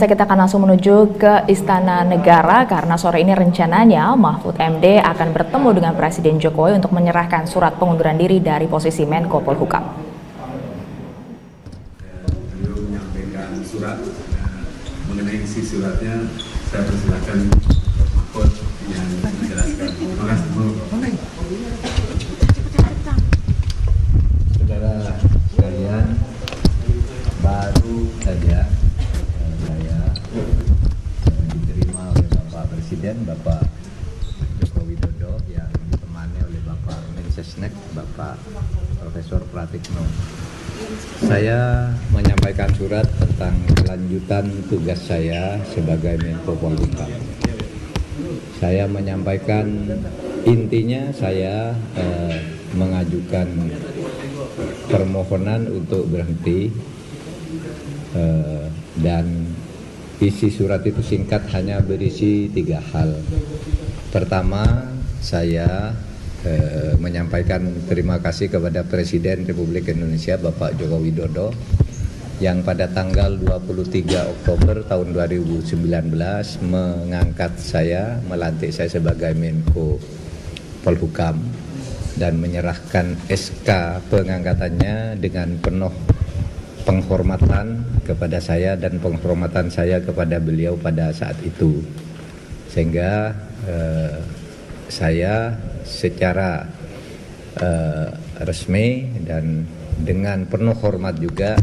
Kita akan langsung menuju ke Istana Negara karena sore ini rencananya Mahfud MD akan bertemu dengan Presiden Jokowi untuk menyerahkan surat pengunduran diri dari posisi Menko Polhukam. Beliau menyampaikan surat, mengenai isi suratnya saya persilakan Mahfud yang menjelaskan. Terima kasih. Saudara sekalian, baru saja diterima oleh Bapak Presiden, Bapak Joko Widodo, yang ditemani oleh Bapak Mensesnek, Bapak Profesor Pratikno. Saya menyampaikan surat tentang kelanjutan tugas saya sebagai Menko Polhukam. Saya menyampaikan intinya saya mengajukan permohonan untuk berhenti dan isi surat itu singkat, hanya berisi 3 hal. Pertama, saya menyampaikan terima kasih kepada Presiden Republik Indonesia Bapak Joko Widodo yang pada tanggal 23 Oktober tahun 2019 mengangkat saya, melantik saya sebagai Menko Polhukam dan menyerahkan SK pengangkatannya dengan penuh penghormatan kepada saya dan penghormatan saya kepada beliau pada saat itu, sehingga saya secara resmi dan dengan penuh hormat juga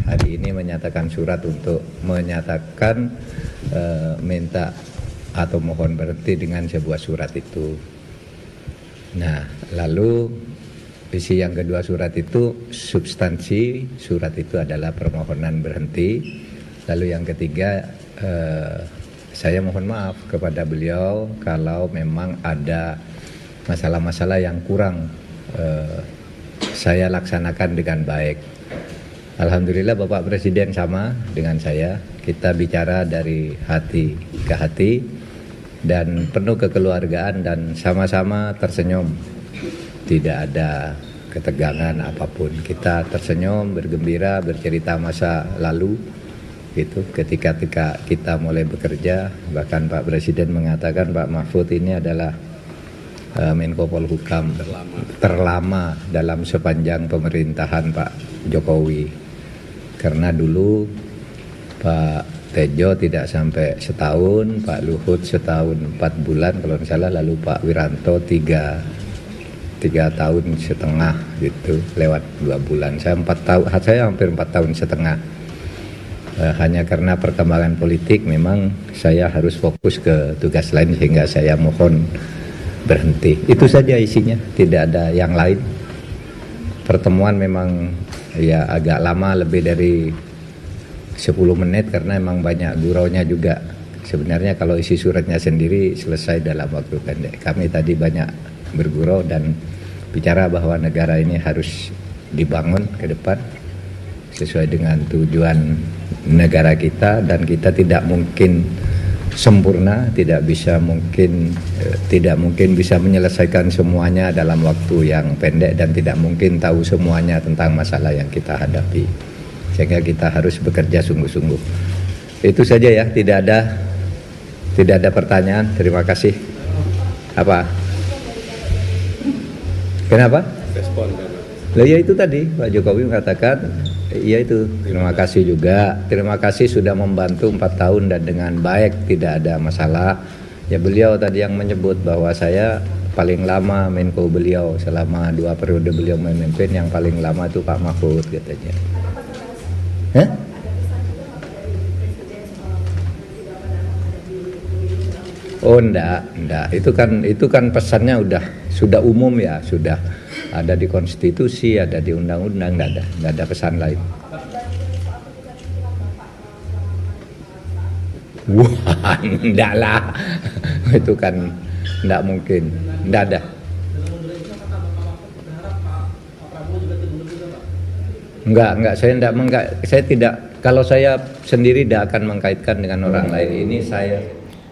hari ini menyatakan surat untuk menyatakan minta atau mohon berhenti dengan sebuah surat itu. Nah, lalu isi yang kedua surat itu, substansi surat itu adalah permohonan berhenti. Lalu yang ketiga, saya mohon maaf kepada beliau kalau memang ada masalah-masalah yang kurang saya laksanakan dengan baik. Alhamdulillah Bapak Presiden sama dengan saya, kita bicara dari hati ke hati dan penuh kekeluargaan dan sama-sama tersenyum. Tidak ada ketegangan apapun. Kita tersenyum, bergembira, bercerita masa lalu. Gitu. Ketika kita mulai bekerja, bahkan Pak Presiden mengatakan Pak Mahfud ini adalah Menko Polhukam terlama dalam sepanjang pemerintahan Pak Jokowi. Karena dulu Pak Tejo tidak sampai setahun, Pak Luhut setahun 4 bulan kalau tidak salah, lalu Pak Wiranto 3 tahun setengah gitu, lewat 2 bulan. Saya hampir 4 tahun setengah. Hanya karena perkembangan politik memang saya harus fokus ke tugas lain sehingga saya mohon berhenti. Itu saja isinya, tidak ada yang lain. Pertemuan memang ya agak lama, lebih dari 10 menit karena memang banyak guraunya juga. Sebenarnya kalau isi suratnya sendiri selesai dalam waktu pendek. Kami tadi banyak bergurau dan bicara bahwa negara ini harus dibangun ke depan sesuai dengan tujuan negara kita, dan kita tidak mungkin sempurna, tidak mungkin bisa menyelesaikan semuanya dalam waktu yang pendek, dan tidak mungkin tahu semuanya tentang masalah yang kita hadapi, sehingga kita harus bekerja sungguh-sungguh. Itu saja ya, tidak ada pertanyaan. Terima kasih. Apa? Kenapa? Respon. Lah ya itu tadi Pak Jokowi mengatakan, ya itu, terima kasih juga. Terima kasih sudah membantu 4 tahun dan dengan baik, tidak ada masalah. Ya beliau tadi yang menyebut bahwa saya paling lama Menko beliau, selama 2 periode beliau memimpin, yang paling lama itu Pak Mahfud katanya. Hah? Oh enggak. Itu kan pesannya sudah umum ya, sudah ada di konstitusi, ada di undang-undang, enggak ada pesan lain. Wah, enggak lah. Itu kan enggak mungkin. Enggak ada. Enggak, saya tidak, kalau saya sendiri tidak akan mengkaitkan dengan orang lain. Ini saya.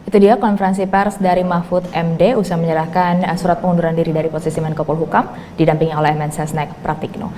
Itu dia konferensi pers dari Mahfud MD usai menyerahkan surat pengunduran diri dari posisi Menko Polhukam didampingi oleh Mensesnek Pratikno.